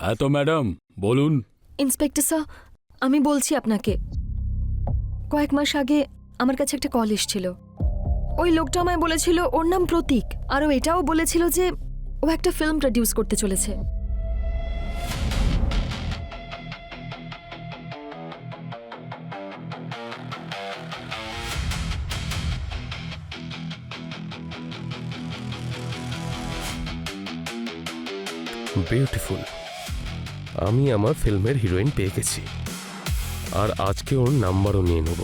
হ্যাঁ তো ম্যাডাম বলুন। ইন্সপেক্টর স্যার, আমি বলছি আপনাকে, কয়েক মাস আগে আমার কাছে একটা কল এসেছিল। ওই লোকটা আমায় বলেছিল ওর নাম প্রতীক, আর ও এটাও বলেছিল যে ও একটা ফিল্ম প্রডিউস করতে চলেছে। বিউটিফুল। আমি আমার ফিল্মের হিরোইন পেয়ে গেছি, আর আজকে ওর নাম্বারও নিয়ে নেব।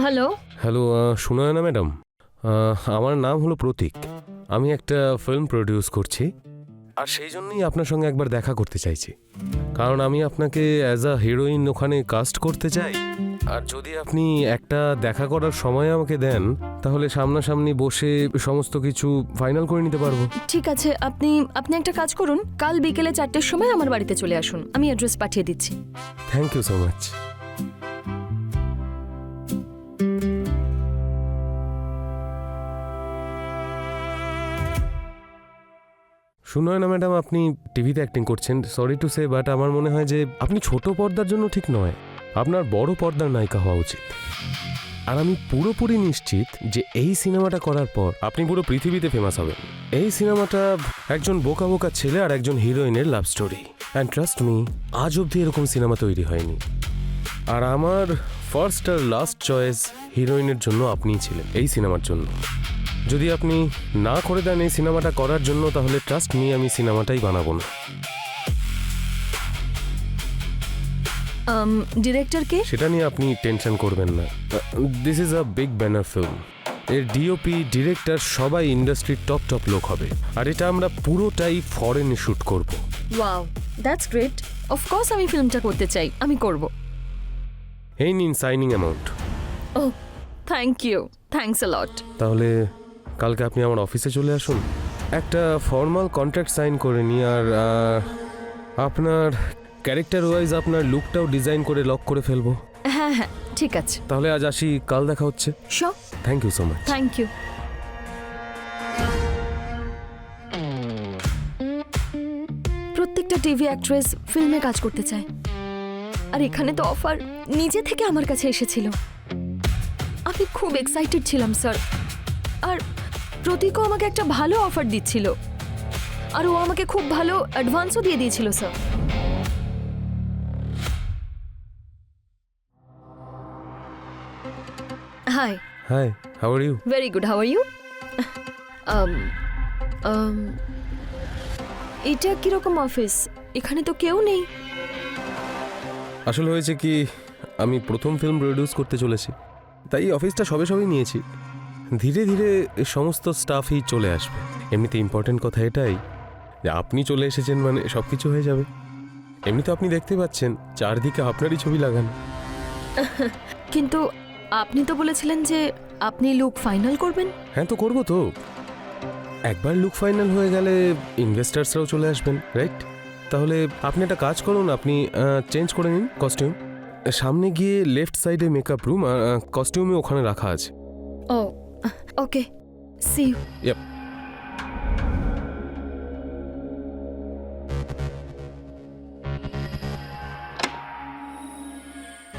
হ্যালো। হ্যালো, সুনয়না ম্যাডাম, আমার নাম হলো প্রতীক। আমি একটা ফিল্ম প্রডিউস করছি, আর সেই জন্যই আপনার সঙ্গে একবার দেখা করতে চাইছি। কারণ আমি আপনাকে অ্যাজ আ হিরোইন ওখানে কাস্ট করতে চাই। আর যদি আপনি একটা দেখা করার সময় আমাকে দেন, তাহলে সামনাসামনি বসে সমস্ত কিছু ফাইনাল করে নিতে পারবো। ঠিক আছে, আপনি একটা কাজ করুন, কাল বিকেলে 4টের সময় আমার বাড়িতে চলে আসুন, আমি অ্যাড্রেস পাঠিয়ে দিচ্ছি। Thank you so much. শুনয় না ম্যাডাম, আপনি টিভিতে অ্যাক্টিং করছেন, সরি টু সে, বাট আমার মনে হয় যে আপনি ছোট পর্দার জন্য ঠিক নয়, আপনার বড় পর্দার নায়িকা হওয়া উচিত। আর আমি পুরোপুরি নিশ্চিত যে এই সিনেমাটা করার পর আপনি পুরো পৃথিবীতে ফেমাস হবেন। এই সিনেমাটা একজন বোকা বোকা ছেলে আর একজন হিরোইনের love story, and trust me, আজ অবধি এরকম সিনেমা তৈরি হয়নি। আর আমার ফার্স্ট আর লাস্ট চয়েস হিরোইনের জন্য আপনিই ছিলেন এই সিনেমার জন্য। যদি আপনি না করে দেন এই সিনেমাটা করার জন্য, তাহলে ট্রাস্ট মি, আমি সিনেমাটাই বানাবো না। ডিরেক্টরকে সেটা নিয়ে আপনি টেনশন করবেন না। This is a big banner film. এর ডিওপি, ডিরেক্টর সবাই ইন্ডাস্ট্রির টপ টপ লোক হবে, আর এটা আমরা পুরোটাই ফরেনে শ্যুট করব। Wow, that's great. অফকোর্স আমি ফিল্মটা করতে চাই, আমি করব। এই নিন signing amount. Oh thank you, thanks a lot. তাহলে কালকে আপনি আমার অফিসে চলে আসুন, একটা ফর্মাল কন্ট্রাক্ট সাইন করে নিই, আর আপনার ক্যারেক্টার ওয়াইজ আপনার লুকটাও ডিজাইন করে লক করে ফেলবো। হ্যাঁ হ্যাঁ, ঠিক আছে। তাহলে আজ আসি, কাল দেখা হচ্ছে। Sure. Thank you so much. Thank you. প্রত্যেকটা টিভি অ্যাক্ট্রেস ফিল্মে কাজ করতে চায়, আর এখানে তো অফার নিজে থেকে আমার কাছে এসেছিল। আমি খুব এক্সাইটেড ছিলাম স্যার, আর প্রতীকও আমাকে একটা ভালো অফার দিচ্ছিল, আর ও আমাকে খুব ভালো অ্যাডভান্সও দিয়ে দিয়েছিল sir. Hi. Hi, how are you? Very good, how are you? এটা কিরকম অফিস? এখানে তো কেউ নেই। আসলে হয়েছে কি, আমি প্রথম ফিল্ম প্রডিউস করতে চলেছি, তাই অফিসটা সবে সবেই নিয়েছি। ধীরে ধীরে সমস্ত স্টাফই চলে আসবে। এমনিতে ইম্পর্টেন্ট কথা এটাই যে আপনি চলে এসেছেন মানে সব কিছু হয়ে যাবে। এমনি তো আপনি দেখতে পাচ্ছেন চারদিকে আপনারই ছবি লাগানো। কিন্তু আপনি তো বলেছিলেন যে আপনি লুক ফাইনাল করবেন। হ্যাঁ, তো করবো তো। একবার লুক ফাইনাল হয়ে গেলে ইনভেস্টার্সরাও চলে আসবেন, রাইট? তাহলে আপনি একটা কাজ করুন, আপনি চেঞ্জ করে নিন কস্টিউম। সামনে গিয়ে লেফট সাইডে মেকআপ রুম, আর কস্টিউমে ওখানে রাখা আছে। Oh okay, see you. Yep.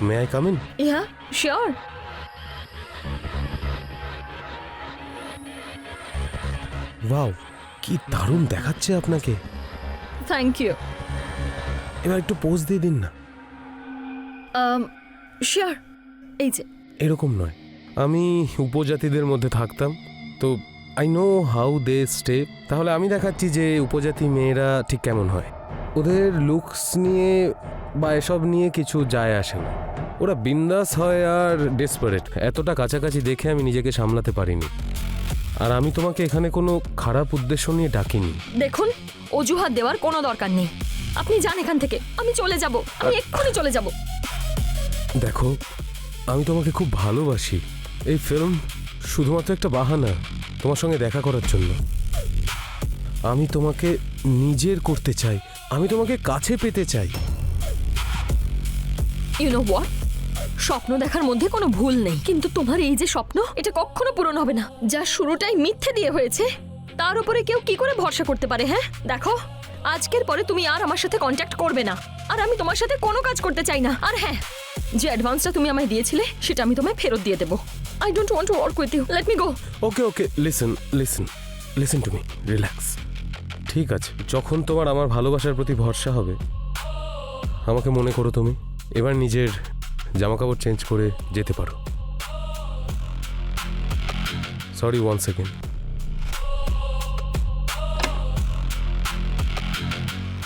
May I come in? Yeah sure. Wow, কি দারুণ দেখাচ্ছে আপনাকে। Thank you. এবার একটু পোজ দিয়ে দিন না। শিওর। এই যে এরকম নয়, আমি উপজাতিদের মধ্যে থাকতাম, তো I know how they stay. তাহলে আমি দেখাচ্ছি যে উপজাতি মেয়েরা ঠিক কেমন হয়। ওদের লুকস নিয়ে বা এসব নিয়ে কিছু যায় আসে না, ওরা বিন্দাস হয় আর ডেসপারেট। এতটা কাছাকাছি দেখে আমি নিজেকে সামলাতে পারিনি। আর আমি তোমাকে এখানে কোনো খারাপ উদ্দেশ্য নিয়ে ডাকিনি। দেখুন, অজুহাত দেওয়ার কোনো দরকার নেই। আপনি যান এখান থেকে, আমি চলে যাব, আমি এক্ষুনি চলে যাব। দেখো, আমি তোমাকে খুব ভালোবাসি। এই ফিল্ম শুধুমাত্র একটা বাহানা তোমার সঙ্গে দেখা করার জন্য। আমি তোমাকে নিজের করতে চাই, আমি তোমাকে কাছে পেতে চাই। ইউ নো হোয়াট, স্বপ্ন দেখার মধ্যে কোনো ভুল নেই, কিন্তু তোমার এই যে স্বপ্ন, এটা কখনো পূরণ হবে না। যা শুরুটাই মিথ্যে দিয়ে হয়েছে, তার উপরে কেউ কি করে ভরসা করতে পারে? হ্যাঁ দেখো, আজকের পরে তুমি আর আমার সাথে কন্ট্যাক্ট করবে না, আর আমি তোমার সাথে কোনো কাজ করতে চাই না। আর হ্যাঁ, যে অ্যাডভান্সটা তুমি আমায় দিয়েছিলে সেটা আমি তোমায় ফেরত দিয়ে দেবো। I don't want to work with you, let me go. Okay okay, listen listen listen to me, relax. ঠিক আছে, যখন তোমার আমার ভালোবাসার প্রতি ভরসা হবে, আমাকে মনে করো তুমি। এবার নিজের জামাকাপড় চেঞ্জ করে যেতে পারো। Sorry, 1 second.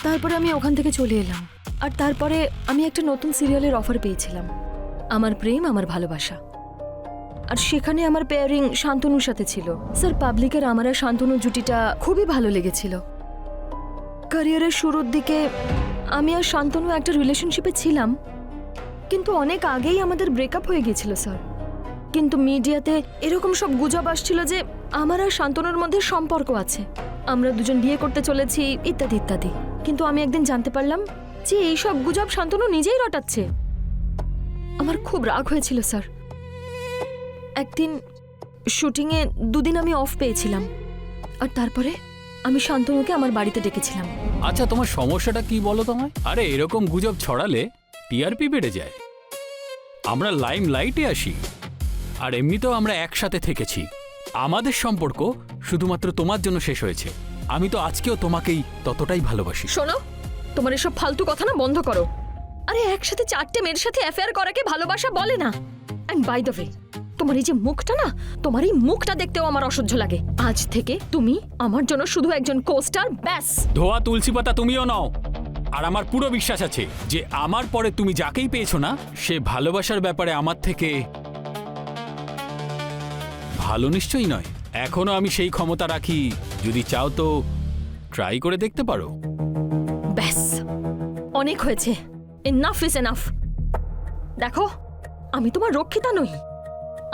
তারপরে আমি ওখান থেকে চলে এলাম, আর তারপরে আমি একটা নতুন সিরিয়ালের অফার পেয়েছিলাম, আমার প্রেম আমার ভালোবাসা। আর সেখানে আমার পেয়ারিং শান্তনুর সাথে ছিল। স্যার, পাবলিকের আমার আর শান্তনুর জুটিটা খুবই ভালো লেগেছিল। ক্যারিয়ারের শুরুর দিকে আমি আর শান্তনু একটা রিলেশনশিপে ছিলাম, কিন্তু অনেক আগেই আমাদের ব্রেকআপ হয়ে গিয়েছিল স্যার। কিন্তু মিডিয়াতে এরকম সব গুজব আসছিল যে আমার আর শান্তনুর মধ্যে সম্পর্ক আছে, আমরা দুজন বিয়ে করতে চলেছি, ইত্যাদি ইত্যাদি। কিন্তু আমি একদিন জানতে পারলাম যে এই সব গুজব শান্তনু নিজেই রটাচ্ছে। আমার খুব রাগ হয়েছিল স্যার। একদিন শুটিংয়ে 2 দিন আমি অফ পেয়েছিলাম, আর তারপরে আমি শান্তনুকে আমার বাড়িতে ডেকেছিলাম। আচ্ছা, তোমার সমস্যাটা কি বলো তোমায়? আরে এরকম গুজব ছড়ালে টিআরপি বেড়ে যায়। আমরা লাইম লাইটে আসি, আর এমনিতেও আমরা একসাথে থেকেছি। আমাদের সম্পর্ক শুধুমাত্র তোমার জন্য শেষ হয়েছে। আমি তো আজকেও তোমাকেই ততটাই ভালোবাসি। শোনো, তোমার এসব ফালতু কথা না বন্ধ করো। আরে একসাথে 4টে মেয়ের সাথে অ্যাফেয়ার করাকে ভালোবাসা বলে না। অ্যান্ড বাই দ্য ওয়ে, তোমার এই যে মুখটা না, তোমার এই মুখটা দেখতেও আমার অসহ্য লাগে। আজ থেকে তুমি আমার জন্য শুধু একজন কোস্টার, ব্যাস। ধোয়া তুলসী পাতা তুমিও নাও। আর আমার পুরো বিশ্বাস আছে যে আমার পরে তুমি যাকেই পেয়েছো না, সে ভালোবাসার ব্যাপারে আমার থেকে ভালো নিশ্চয়ই নয়। এখনো আমি সেই ক্ষমতা রাখি, যদি চাও তো ট্রাই করে দেখতে পারো। ব্যাস, অনেক হয়েছে। Enough is enough. দেখো, আমি তোমার রক্ষিতা নই।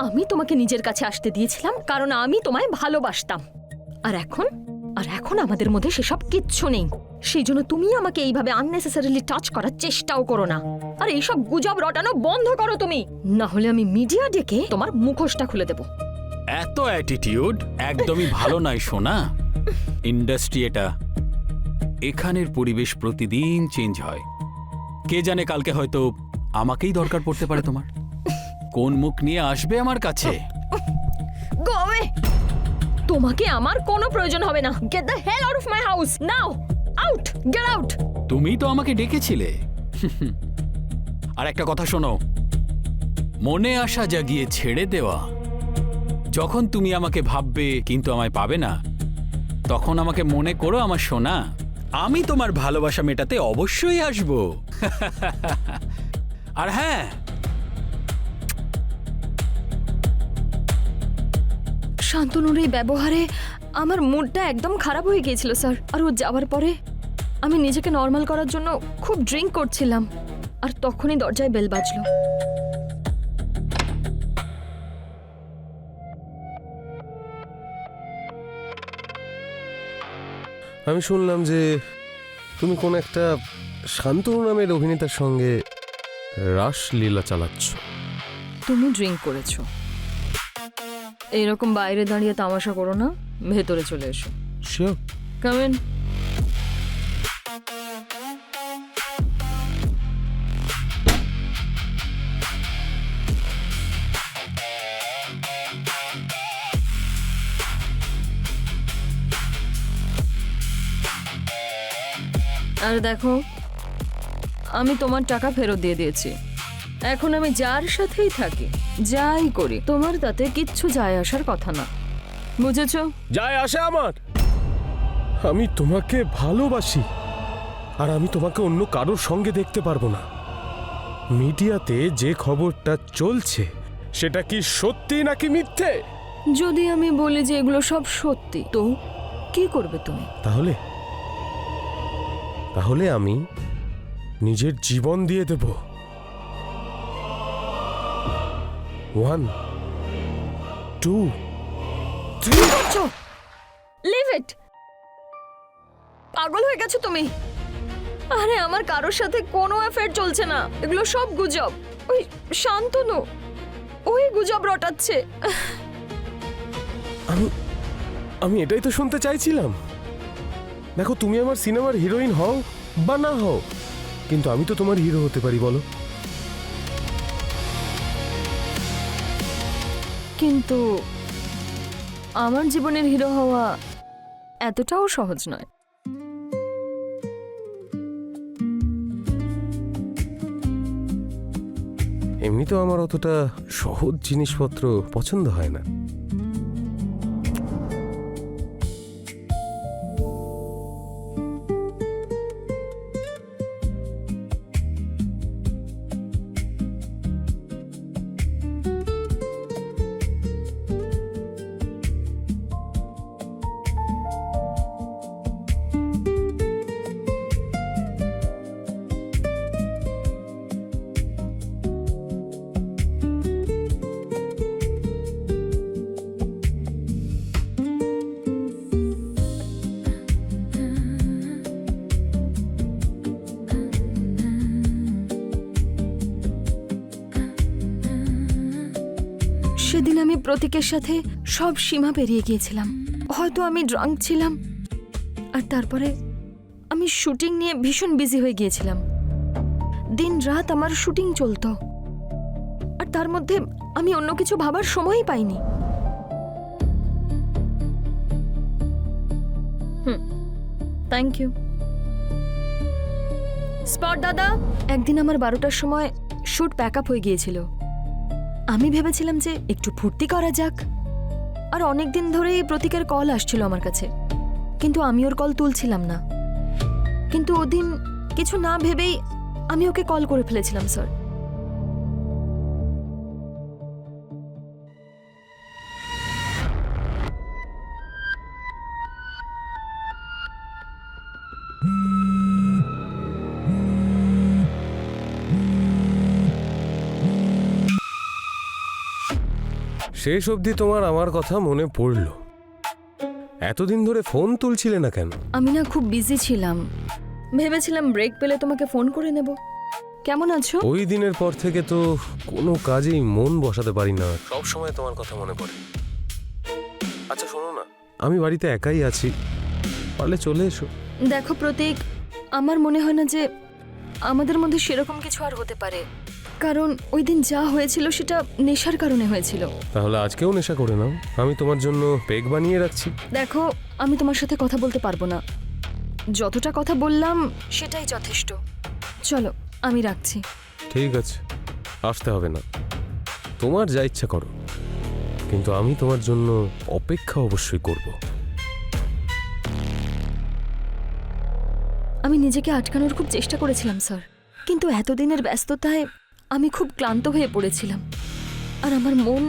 আমি তোমাকে নিজের কাছে আসতে দিয়েছিলাম কারণ আমি তোমায় ভালোবাসতাম। আর এখন আমাদের মধ্যে সেসব কিচ্ছু নেই। সেই জন্য তুমি আমাকে এইভাবে আননেসেসারিলি টাচ করার চেষ্টাও করো না। আর এইসব গুজব রটানো বন্ধ করো তুমি, না হলে আমি মিডিয়া ডেকে তোমার মুখোশটা খুলে দেব। এত অ্যাটিটিউড একদমই ভালো নয় সোনা। ইন্ডাস্ট্রি এটা, এখানের পরিবেশ প্রতিদিন চেঞ্জ হয়। কে জানে কালকে হয়তো আমাকেই দরকার পড়তে পারে তোমার। কোন মুখ নিয়ে আসবে আমার কাছে? Go away! তোমাকে আমার কোনো প্রয়োজন হবে না। Get the hell out of my house now. Out, get out. তুমি তো আমাকে ডেকেছিলে। আর একটা কথা শোনো, মনে আশা জাগিয়ে ছেড়ে দেওয়া। যখন তুমি আমাকে ভাববে কিন্তু আমায় পাবে না, তখন আমাকে মনে করো আমার সোনা। আমি তোমার ভালোবাসা মেটাতে অবশ্যই আসব। আর হ্যাঁ, শান্তনুর এই ব্যবহারে আমার মুডটা একদম খারাপ হয়ে গিয়েছিল স্যার। আর ও যাওয়ার পরে আমি নিজেকে নর্মাল করার জন্য খুব ড্রিঙ্ক করছিলাম, আর তখনই দরজায় বেল বাজলো। আমি শুনলাম যে তুমি কোন একটা শান্তনু নামের অভিনেতার সঙ্গে রাসলীলা চালাচ্ছ। তুমি ড্রিঙ্ক করেছো, এরকম বাইরে দাঁড়িয়ে তামাশা করো না, ভেতরে চলে এসো। শিওর? Come in. আর দেখো, আমি তোমার টাকা ফেরত দিয়ে দিয়েছি। এখন আমি যার সাথেই থাকি, যাই করি, তোমার তাতে কিচ্ছু যায় আসার কথা না, বুঝেছো? যায় আসে আমার। আমি তোমাকে ভালোবাসি, আর আমি তোমাকে অন্য কারোর সঙ্গে দেখতে পারবো না। মিডিয়াতে যে খবরটা চলছে সেটা কি সত্যি নাকি মিথ্যে? যদি আমি বলি যে এগুলো সব সত্যি, তো কি করবে তুমি? তাহলে আমি নিজের জীবন দিয়ে দেব। 1, 2, 2 কি করছো? Leave it. পাগল হয়ে গেছো তুমি? আরে আমার কারোর সাথে কোনো অ্যাফেয়ার চলছে না, এগুলো সব গুজব। ওই শান্তনু ওই গুজব রটাচ্ছে। আমি এটাই তো শুনতে চাইছিলাম। দেখো, তুমি আমার সিনেমার হিরোইন হও বা না হও, কিন্তু আমি তো তোমার হিরো হতে পারি, বলো? কিন্তু আমার জীবনের হিরো হওয়া এতটাও সহজ নয়। এমনিতেও আমার অতটা সহজ জিনিসপত্র পছন্দ হয় না। সেদিন আমি প্রতীকের সাথে সব সীমা পেরিয়ে গিয়েছিলাম। হয়তো আমি ড্রাঙ্ক ছিলাম, আর তারপরে আমি শুটিং নিয়ে ভীষণ বিজি হয়ে গিয়েছিলাম। দিন রাত আমার শুটিং চলতো, আর তার মধ্যে আমি অন্য কিছু ভাবার সময়ই পাইনি। Thank you. স্পট দাদা, একদিন আমার 12টার সময় শুট প্যাক আপ হয়ে গিয়েছিল। আমি ভেবেছিলাম যে একটু ফুর্তি করা যাক, আর অনেক দিন ধরেই প্রতীকের কল আসছিল আমার কাছে, কিন্তু আমি ওর কল তুলছিলাম না। কিন্তু ওদিন কিছু না ভেবেই আমি ওকে কল করে ফেলেছিলাম স্যার। শেষ অবধি তোমার আমার কথা মনে পড়লো। এতদিন ধরে ফোন তুলছিলে না কেন? আমি না খুব বিজি ছিলাম, ভেবেছিলাম ব্রেক পেলে তোমাকে ফোন করে নেব। কেমন আছো? ওই দিনের পর থেকে তো কোনো কাজেই মন বসাতে পারি না, সব সময় তোমার কথা মনে পড়ে। আচ্ছা শোনো না, আমি বাড়িতে একাই আছি, পারলে চলে এসো। দেখো প্রতীক, আমার মনে হয় না যে আমাদের মধ্যে সেরকম কিছু আর হতে পারে, কারণ ওই দিন যা হয়েছিল সেটা নেশার কারণে হয়েছিল। তাহলে আজকেও নেশা করে নাও, আমি তোমার জন্য পেগ বানিয়ে রাখছি। দেখো, আমি তোমার সাথে কথা বলতে পারবো না, যতটা কথা বললাম সেটাই যথেষ্ট। চলো, আমি রাখছি। ঠিক আছে, আসতে হবে না, তোমার যা ইচ্ছা করো, কিন্তু আমি তোমার জন্য অপেক্ষা অবশ্যই করব। আমি নিজেকে আটকানোর খুব চেষ্টা করেছিলাম স্যার, কিন্তু এতদিনের ব্যস্ততায় আমি খুব ক্লান্ত হয়ে পড়েছিলাম, আর আমার মন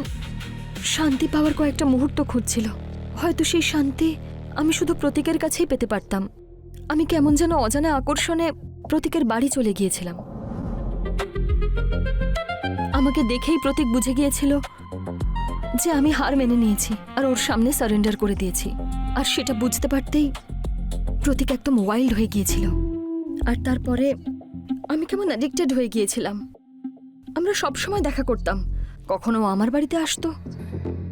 শান্তি পাওয়ার কয়েকটা মুহূর্ত খুঁজছিল। হয়তো সেই শান্তি আমি শুধু প্রতীকের কাছেই পেতে পারতাম। আমি কেমন যেন অজানা আকর্ষণে প্রতীকের বাড়ি চলে গিয়েছিলাম। আমাকে দেখেই প্রতীক বুঝে গিয়েছিল যে আমি হার মেনে নিয়েছি আর ওর সামনে সারেন্ডার করে দিয়েছি, আর সেটা বুঝতে পারতেই প্রতীক একদম ওয়াইল্ড হয়ে গিয়েছিল। আর তারপরে আমি কেমন অ্যাডিক্টেড হয়ে গিয়েছিলাম। আমরা সব সময় দেখা করতাম, কখনো ও আমার বাড়িতে আসতো,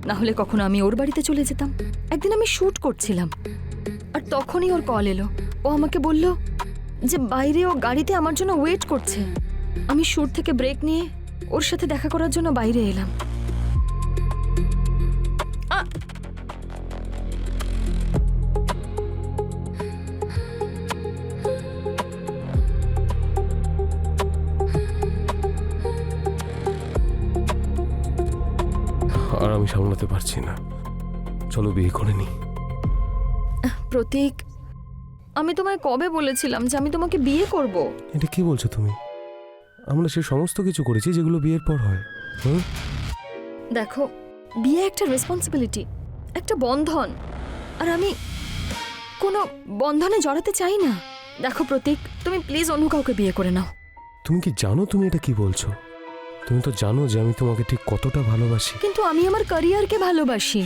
না হলে কখনো আমি ওর বাড়িতে চলে যেতাম। একদিন আমি শ্যুট করছিলাম, আর তখনই ওর কল এলো। ও আমাকে বলল যে বাইরে ও গাড়িতে আমার জন্য ওয়েট করছে। আমি শ্যুট থেকে ব্রেক নিয়ে ওর সাথে দেখা করার জন্য বাইরে এলাম। আর আমি সামলাতে পারছি না, চলো বিয়ে করে নি। প্রতীক, আমি তোমায় কবে বলেছিলাম যে আমি তোমাকে বিয়ে করব? এটা কি বলছো তুমি? আমরা সে সমস্ত কিছু করেছি যেগুলো বিয়ের পর হয়। হুম, দেখো, বিয়ে একটা রেসপন্সিবিলিটি, একটা বন্ধন, আর আমি কোনো বন্ধনে জড়াতে চাই না। দেখো প্রতীক, তুমি প্লিজ অন্য কাউকে বিয়ে করে নাও। তুমি কি জানো তুমি এটা কি বলছো? তুমি তো জানো যে আমি তোমাকে ঠিক কতটা ভালোবাসি। কিন্তু আমি আমার ক্যারিয়ারকে ভালোবাসি,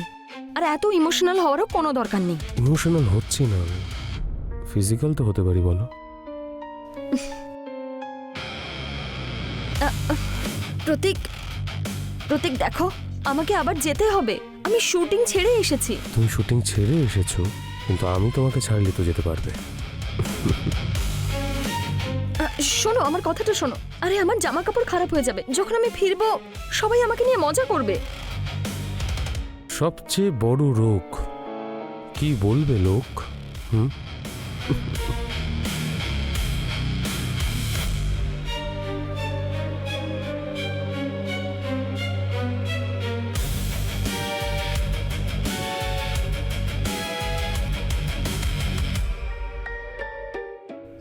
আর এত ইমোশনাল হওয়ারও কোনো দরকার নেই। ইমোশনাল হচ্ছি না আমি, ফিজিক্যাল তো হতে পারি বলো। প্রতীক, প্রতীক দেখো, আমাকে আবার যেতে হবে। আমি শুটিং ছেড়ে এসেছি। তুমি শুটিং ছেড়ে এসেছো, কিন্তু আমি তোমাকে ছাড়লে তো যেতে পারবে। শোনো, আমার কথাটা শোনো। আরে আমার জামা কাপড় খারাপ হয়ে যাবে, যখন আমি ফিরবো সবাই আমাকে নিয়ে মজা করবে। সবচেয়ে বড় রোগ কি বলবে লোক?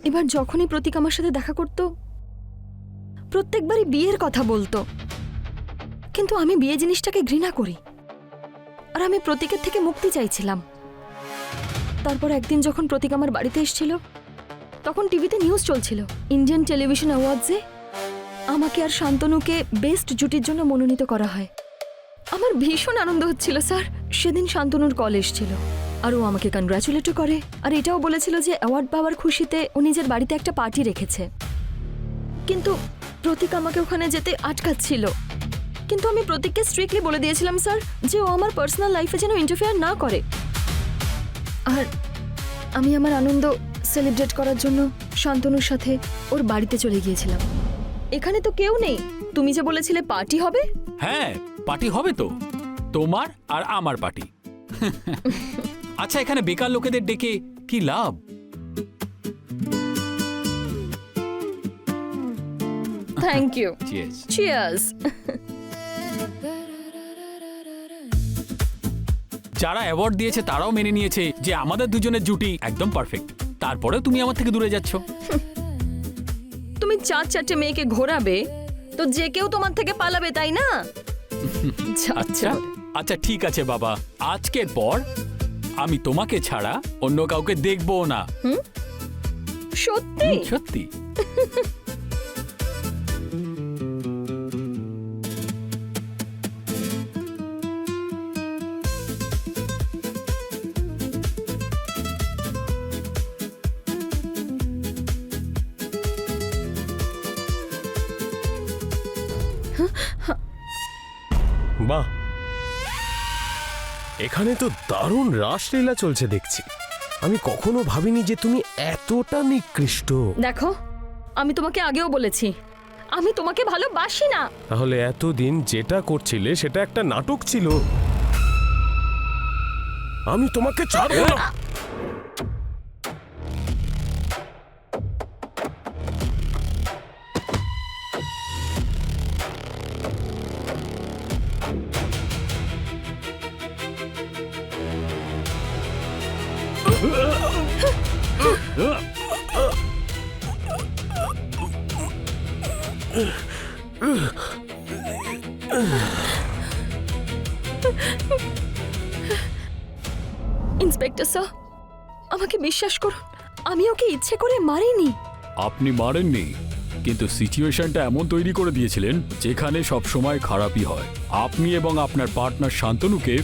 এবার যখনই প্রতীক আমার সাথে দেখা করত, প্রত্যেকবারই বিয়ের কথা বলতো। কিন্তু আমি বিয়ে জিনিসটাকে ঘৃণা করি, আর আমি প্রতীকের থেকে মুক্তি চাইছিলাম। তারপর একদিন যখন প্রতীক আমার বাড়িতে এসেছিল, তখন টিভিতে নিউজ চলছিল ইন্ডিয়ান টেলিভিশন অ্যাওয়ার্ডসে আমাকে আর শান্তনুকে বেস্ট জুটির জন্য মনোনীত করা হয়। আমার ভীষণ আনন্দ হচ্ছিল স্যার। সেদিন শান্তনুর কল এসেছিল, আর ও আমাকে কনগ্রাচুলেটও করে, আর এটাও বলেছিল যে অ্যাওয়ার্ড পাওয়ার খুশিতে ও নিজের বাড়িতে একটা পার্টি রেখেছে। কিন্তু প্রতীক আমাকে ওখানে যেতে আটকাচ্ছিল। কিন্তু আমি প্রতীককে স্ট্রিক্টলি বলে দিয়েছিলাম স্যার যে ও আমার পার্সোনাল লাইফে যেন ইন্টারফেয়ার না করে। আর আমি আমার আনন্দ সেলিব্রেট করার জন্য শান্তনুর সাথে ওর বাড়িতে চলে গিয়েছিলাম। এখানে তো কেউ নেই, তুমি যে বলেছিলে পার্টি হবে। হ্যাঁ, পার্টি হবে তো, তোমার আর আমার পার্টি। আচ্ছা, এখানে বেকার লোকেদের ডেকে কি লাভ? Thank you. Cheers. চিয়ার্স। যারা অ্যাওয়ার্ড দিয়েছে তারাও মেনে নিয়েছে যে আমাদের দুজনের জুটি একদম পারফেক্ট। তারপরেও তুমি আমার থেকে দূরে যাচ্ছ। তুমি 4-4টে মেয়েকে ঘোরাবে তো যে কেউ তোমার থেকে পালাবে, তাই না? আচ্ছা আচ্ছা, ঠিক আছে বাবা, আজকের পর আমি তোমাকে ছাড়া অন্য কাউকে দেখবো না। সত্যি? সত্যি। বাহ, এখানে তো দারুণ রাসলীলা চলছে দেখছি। আমি কখনো ভাবিনি যে তুমি এতটা নিকৃষ্ট। দেখো, আমি তোমাকে আগেও বলেছি আমি তোমাকে ভালোবাসি না। তাহলে এতদিন যেটা করছিলে সেটা একটা নাটক ছিল। আমি তোমাকে ছাড়বো না। ইন্সপেক্টর স্যার, আমাকে বিশ্বাস করুন, আমি ওকে ইচ্ছে করে মারিনি। আপনি মারেননি, কিন্তু সিচুয়েশনটা এমন তৈরি করে দিয়েছিলেন যেখানে সব সময় খারাপই হয়। আপনি এবং আপনার পার্টনার শান্তনুকে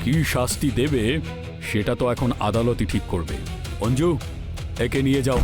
কি শাস্তি দেবে সেটা তো এখন আদালতই ঠিক করবে। অঞ্জু, একে নিয়ে যাও।